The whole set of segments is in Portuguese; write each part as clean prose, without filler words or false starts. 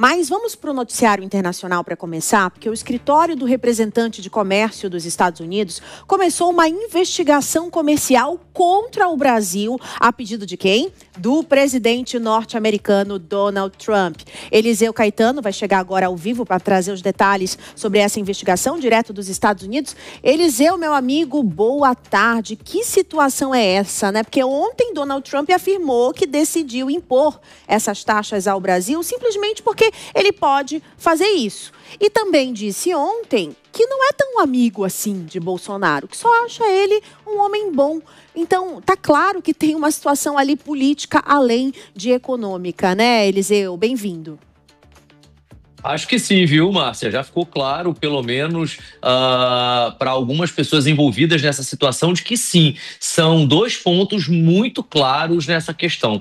Mas vamos para o noticiário internacional para começar, porque o escritório do representante de comércio dos Estados Unidos começou uma investigação comercial contra o Brasil, a pedido de quem? Do presidente norte-americano Donald Trump. Eliseu Caetano vai chegar agora ao vivo para trazer os detalhes sobre essa investigação direto dos Estados Unidos. Eliseu, meu amigo, boa tarde. Que situação é essa, né? Porque ontem Donald Trump afirmou que decidiu impor essas taxas ao Brasil simplesmente porque ele pode fazer isso. E também disse ontem que não é tão amigo assim de Bolsonaro, que só acha ele um homem bom. Então, tá claro que tem uma situação ali política além de econômica, né, Eliseu? Bem-vindo. Acho que sim, viu, Márcia? Já ficou claro, pelo menos para algumas pessoas envolvidas nessa situação, de que sim, são dois pontos muito claros nessa questão.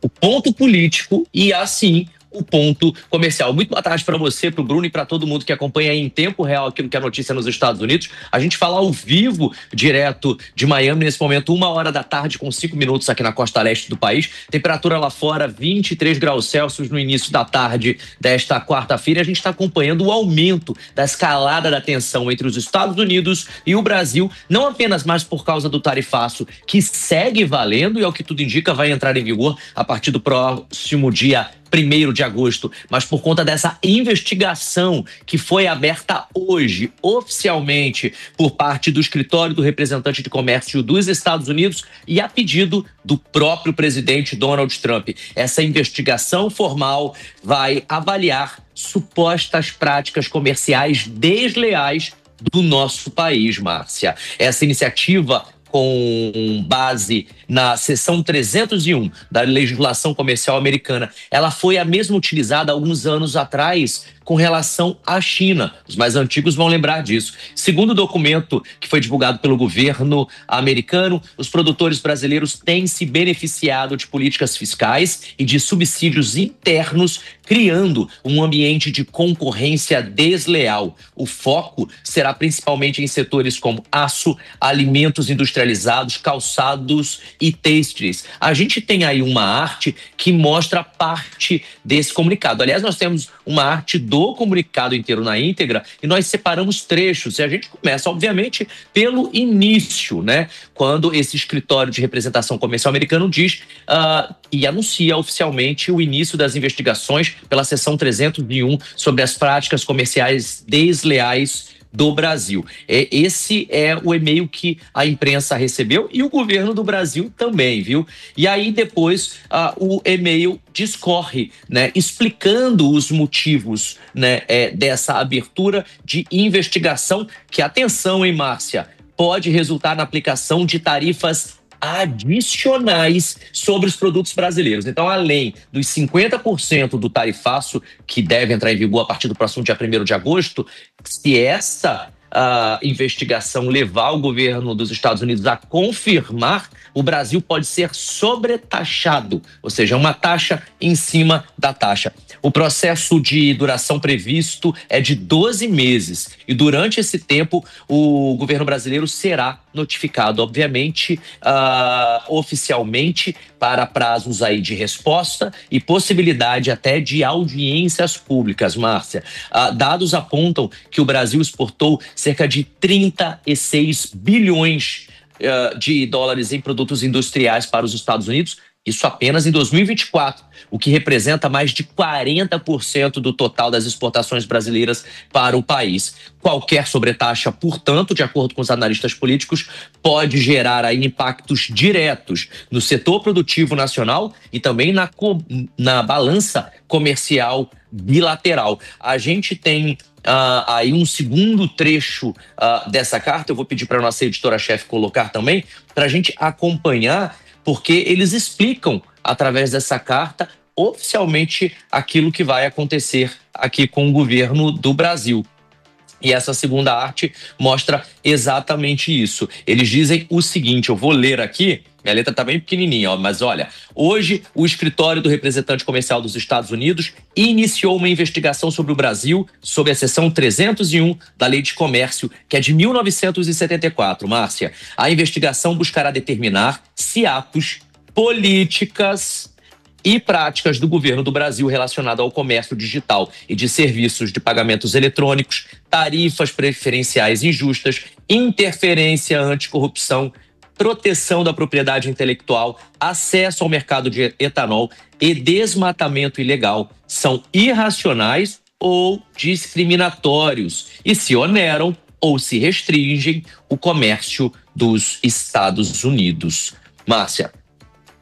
O ponto político e, assim, o ponto comercial. Muito boa tarde para você, para o Bruno e para todo mundo que acompanha em tempo real aquilo que é notícia nos Estados Unidos. A gente fala ao vivo, direto de Miami, nesse momento, 1h da tarde, com 5 minutos aqui na costa leste do país. Temperatura lá fora, 23 graus Celsius no início da tarde desta quarta-feira. A gente está acompanhando o aumento da escalada da tensão entre os Estados Unidos e o Brasil, não apenas mais por causa do tarifaço, que segue valendo e, ao que tudo indica, vai entrar em vigor a partir do próximo dia 1º de agosto, mas por conta dessa investigação que foi aberta hoje, oficialmente, por parte do escritório do representante de comércio dos Estados Unidos e a pedido do próprio presidente Donald Trump. Essa investigação formal vai avaliar supostas práticas comerciais desleais do nosso país, Márcia. Essa iniciativa, com base na seção 301 da legislação comercial americana, ela foi a mesma utilizada há alguns anos atrás com relação à China. Os mais antigos vão lembrar disso. Segundo o documento que foi divulgado pelo governo americano, os produtores brasileiros têm se beneficiado de políticas fiscais e de subsídios internos, criando um ambiente de concorrência desleal. O foco será principalmente em setores como aço, alimentos industrializados, calçados e têxteis. A gente tem aí uma arte que mostra parte desse comunicado. Aliás, nós temos uma arte do comunicado inteiro na íntegra e nós separamos trechos. E a gente começa, obviamente, pelo início, né? Quando esse escritório de representação comercial americano diz e anuncia oficialmente o início das investigações pela seção 301 sobre as práticas comerciais desleais do Brasil. Esse é o e-mail que a imprensa recebeu e o governo do Brasil também, viu? E aí depois o e-mail discorre, né, explicando os motivos, né, dessa abertura de investigação que, atenção, hein, Márcia, pode resultar na aplicação de tarifas adicionais sobre os produtos brasileiros. Então, além dos 50% do tarifaço que deve entrar em vigor a partir do próximo dia 1º de agosto, se essa investigação levar o governo dos Estados Unidos a confirmar, o Brasil pode ser sobretaxado, ou seja, uma taxa em cima da taxa. O processo de duração previsto é de 12 meses e durante esse tempo o governo brasileiro será notificado, obviamente, oficialmente, para prazos aí de resposta e possibilidade até de audiências públicas, Márcia. Dados apontam que o Brasil exportou cerca de 36 bilhões de dólares em produtos industriais para os Estados Unidos, isso apenas em 2024, o que representa mais de 40% do total das exportações brasileiras para o país. Qualquer sobretaxa, portanto, de acordo com os analistas políticos, pode gerar aí impactos diretos no setor produtivo nacional e também na balança comercial bilateral. A gente tem aí um segundo trecho dessa carta, eu vou pedir para a nossa editora-chefe colocar também, para a gente acompanhar, porque eles explicam, através dessa carta, oficialmente aquilo que vai acontecer aqui com o governo do Brasil. E essa segunda arte mostra exatamente isso. Eles dizem o seguinte, eu vou ler aqui, minha letra está bem pequenininha, mas olha. Hoje, o escritório do representante comercial dos Estados Unidos iniciou uma investigação sobre o Brasil, sob a seção 301 da Lei de Comércio, que é de 1974, Márcia. A investigação buscará determinar se atos, políticas e práticas do governo do Brasil relacionado ao comércio digital e de serviços de pagamentos eletrônicos, tarifas preferenciais injustas, interferência anticorrupção, proteção da propriedade intelectual, acesso ao mercado de etanol e desmatamento ilegal são irracionais ou discriminatórios e se oneram ou se restringem o comércio dos Estados Unidos. Márcia.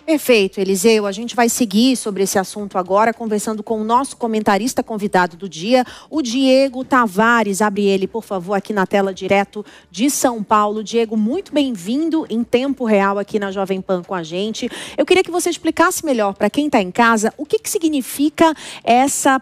Perfeito, Eliseu. A gente vai seguir sobre esse assunto agora, conversando com o nosso comentarista convidado do dia, o Diego Tavares. Abre ele, por favor, aqui na tela, direto de São Paulo. Diego, muito bem-vindo em tempo real aqui na Jovem Pan com a gente. Eu queria que você explicasse melhor para quem está em casa o que significa essa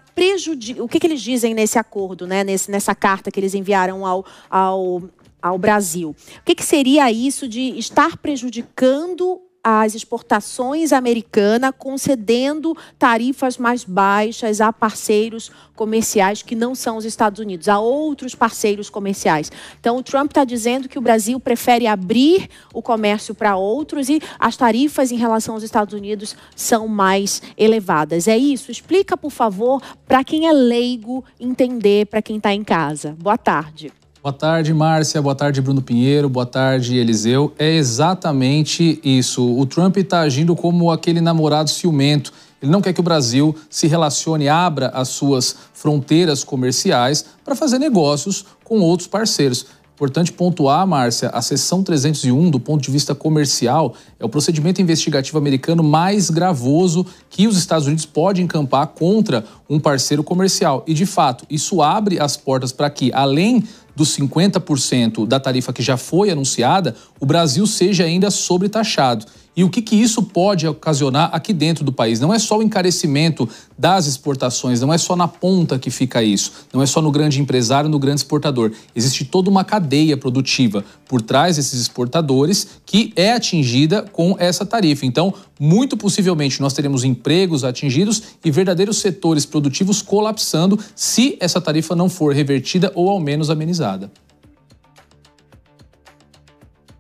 o que eles dizem nesse acordo, né? Nessa carta que eles enviaram ao Brasil. O que seria isso de estar prejudicando as exportações americanas, concedendo tarifas mais baixas a parceiros comerciais que não são os Estados Unidos, a outros parceiros comerciais. Então, o Trump está dizendo que o Brasil prefere abrir o comércio para outros e as tarifas em relação aos Estados Unidos são mais elevadas. É isso? Explica, por favor, para quem é leigo entender, para quem está em casa. Boa tarde. Boa tarde, Márcia. Boa tarde, Bruno Pinheiro. Boa tarde, Eliseu. É exatamente isso. O Trump está agindo como aquele namorado ciumento. Ele não quer que o Brasil se relacione, abra as suas fronteiras comerciais para fazer negócios com outros parceiros. Importante pontuar, Márcia, a seção 301, do ponto de vista comercial, é o procedimento investigativo americano mais gravoso que os Estados Unidos podem encampar contra um parceiro comercial. E, de fato, isso abre as portas para que, além dos 50% da tarifa que já foi anunciada, o Brasil seja ainda sobretaxado. E o que isso pode ocasionar aqui dentro do país? Não é só o encarecimento das exportações, não é só na ponta que fica isso, não é só no grande empresário, no grande exportador. Existe toda uma cadeia produtiva por trás desses exportadores que é atingida com essa tarifa. Então, muito possivelmente, nós teremos empregos atingidos e verdadeiros setores produtivos colapsando se essa tarifa não for revertida ou ao menos amenizada.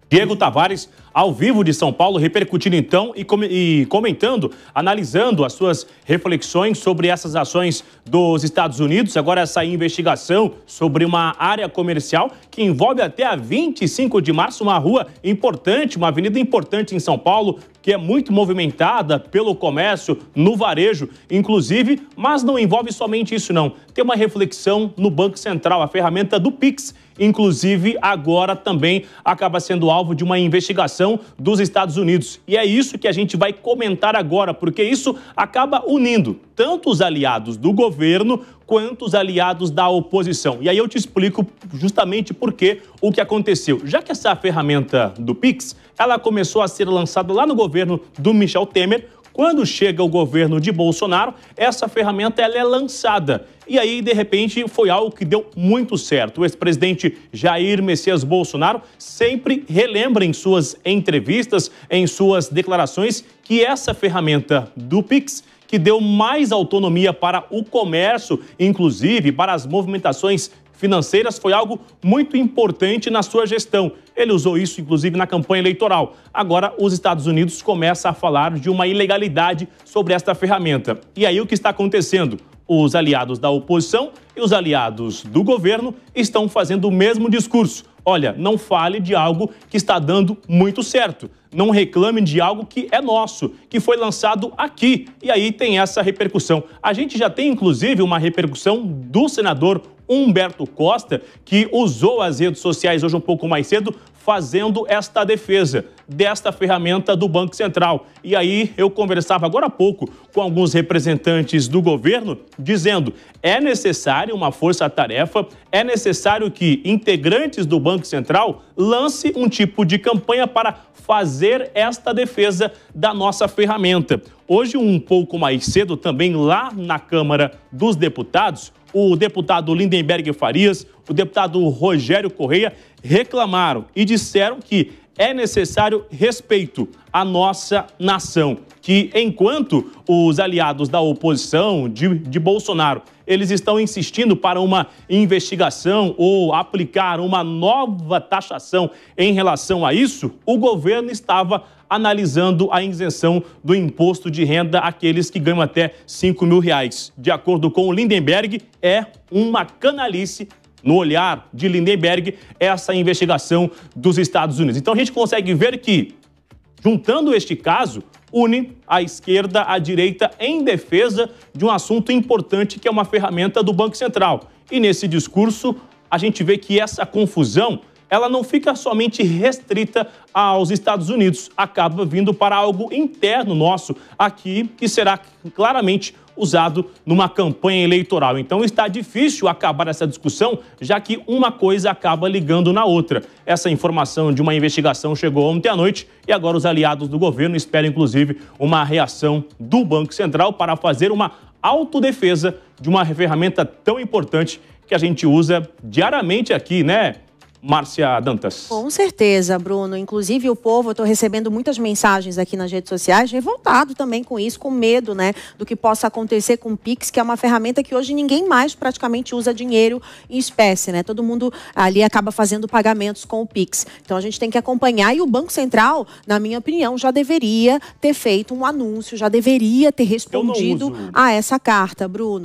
Diego Tavares, ao vivo de São Paulo, repercutindo então e comentando, analisando as suas reflexões sobre essas ações dos Estados Unidos. Agora essa investigação sobre uma área comercial que envolve até a 25 de março, uma rua importante, uma avenida importante em São Paulo, que é muito movimentada pelo comércio, no varejo, inclusive, mas não envolve somente isso não. Tem uma reflexão no Banco Central, a ferramenta do Pix, inclusive agora também acaba sendo alvo de uma investigação dos Estados Unidos. E é isso que a gente vai comentar agora, porque isso acaba unindo tanto os aliados do governo quanto os aliados da oposição. E aí eu te explico justamente por que o que aconteceu. Já que essa ferramenta do Pix, ela começou a ser lançada lá no governo do Michel Temer, quando chega o governo de Bolsonaro, essa ferramenta ela é lançada. E aí, de repente, foi algo que deu muito certo. O ex-presidente Jair Messias Bolsonaro sempre relembra em suas entrevistas, em suas declarações, que essa ferramenta do Pix, que deu mais autonomia para o comércio, inclusive para as movimentações financeiras, foi algo muito importante na sua gestão. Ele usou isso, inclusive, na campanha eleitoral. Agora, os Estados Unidos começam a falar de uma ilegalidade sobre esta ferramenta. E aí, o que está acontecendo? Os aliados da oposição e os aliados do governo estão fazendo o mesmo discurso. Olha, não fale de algo que está dando muito certo. Não reclame de algo que é nosso, que foi lançado aqui. E aí tem essa repercussão. A gente já tem, inclusive, uma repercussão do senador Humberto Costa, que usou as redes sociais hoje um pouco mais cedo, fazendo esta defesa desta ferramenta do Banco Central. E aí eu conversava agora há pouco com alguns representantes do governo, dizendo é necessário uma força-tarefa, é necessário que integrantes do Banco Central lance um tipo de campanha para fazer esta defesa da nossa ferramenta. Hoje, um pouco mais cedo, também lá na Câmara dos Deputados, o deputado Lindenberg Farias, o deputado Rogério Correia reclamaram e disseram que é necessário respeito à nossa nação, que enquanto os aliados da oposição de Bolsonaro, eles estão insistindo para uma investigação ou aplicar uma nova taxação em relação a isso, o governo estava analisando a isenção do imposto de renda àqueles que ganham até R$5.000. De acordo com o Lindenberg, é uma canalice, no olhar de Lindenberg, essa investigação dos Estados Unidos. Então a gente consegue ver que, juntando este caso, une a esquerda à direita em defesa de um assunto importante que é uma ferramenta do Banco Central. E nesse discurso, a gente vê que essa confusão, ela não fica somente restrita aos Estados Unidos, acaba vindo para algo interno nosso aqui, que será claramente usado numa campanha eleitoral. Então está difícil acabar essa discussão, já que uma coisa acaba ligando na outra. Essa informação de uma investigação chegou ontem à noite e agora os aliados do governo esperam, inclusive, uma reação do Banco Central para fazer uma autodefesa de uma ferramenta tão importante que a gente usa diariamente aqui, né, Márcia Dantas? Com certeza, Bruno. Inclusive o povo, eu estou recebendo muitas mensagens aqui nas redes sociais, revoltado também com isso, com medo, né, do que possa acontecer com o Pix, que é uma ferramenta que hoje ninguém mais praticamente usa dinheiro em espécie, né? Todo mundo ali acaba fazendo pagamentos com o Pix. Então a gente tem que acompanhar e o Banco Central, na minha opinião, já deveria ter feito um anúncio, já deveria ter respondido a essa carta, Bruno.